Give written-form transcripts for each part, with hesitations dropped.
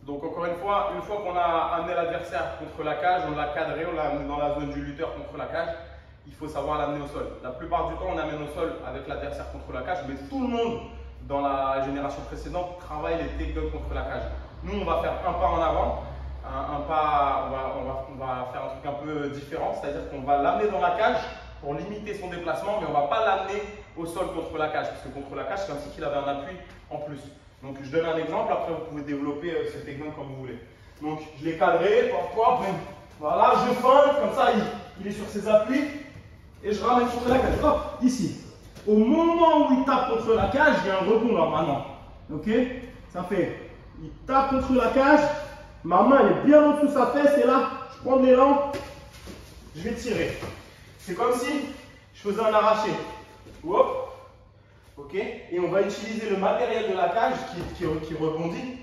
Donc encore une fois qu'on a amené l'adversaire contre la cage, on l'a cadré, on l'a amené dans la zone du lutteur contre la cage, il faut savoir l'amener au sol. La plupart du temps, on amène au sol avec l'adversaire contre la cage, mais tout le monde dans la génération précédente travaille les takedowns contre la cage. Nous, on va faire un pas en avant, un pas, on va faire un truc un peu différent, c'est-à-dire qu'on va l'amener dans la cage pour limiter son déplacement, mais on ne va pas l'amener au sol contre la cage, parce que contre la cage, c'est comme si il avait un appui en plus. Donc je donne un exemple, après vous pouvez développer ce takedown comme vous voulez. Donc je l'ai cadré, parfois, voilà, je feinte, comme ça il est sur ses appuis, et je ramène contre la cage. Hop, ici. Au moment où il tape contre la cage, il y a un rebond normalement. Ok? Ça fait, il tape contre la cage, ma main elle est bien en dessous de sa fesse, et là, je prends de l'élan, je vais tirer. C'est comme si je faisais un arraché. Hop. Ok, et on va utiliser le matériel de la cage qui rebondit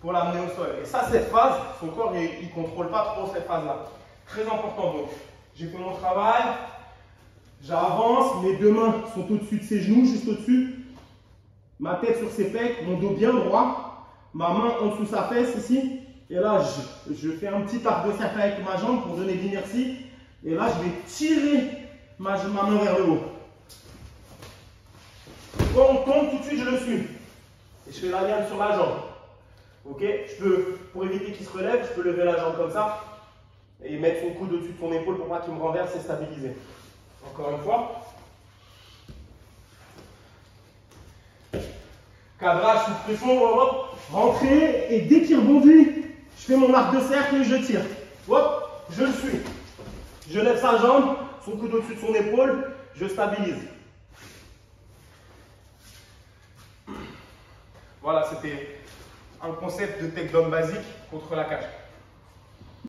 pour l'amener au sol. Et ça, cette phase, son corps, il ne contrôle pas trop cette phase-là. Très important donc. J'ai fait mon travail, j'avance, mes deux mains sont au-dessus de ses genoux, juste au-dessus. Ma tête sur ses pecs, mon dos bien droit, ma main en dessous de sa fesse ici. Et là, je fais un petit arc de cercle avec ma jambe pour donner de l'inertie. Et là, je vais tirer ma main vers le haut. Quand on tombe, tout de suite, je le suis. Et je fais la liane sur la jambe. Ok, je peux, pour éviter qu'il se relève, je peux lever la jambe comme ça et mettre son coude au-dessus de son épaule pour pas qu'il me renverse et stabiliser. Encore une fois. Cadrage sous pression, hop, rentrer, et dès qu'il rebondit, je fais mon arc de cercle et je tire. Hop, je le suis. Je lève sa jambe, son coude au-dessus de son épaule, je stabilise. Voilà, c'était un concept de takedown basique contre la cage.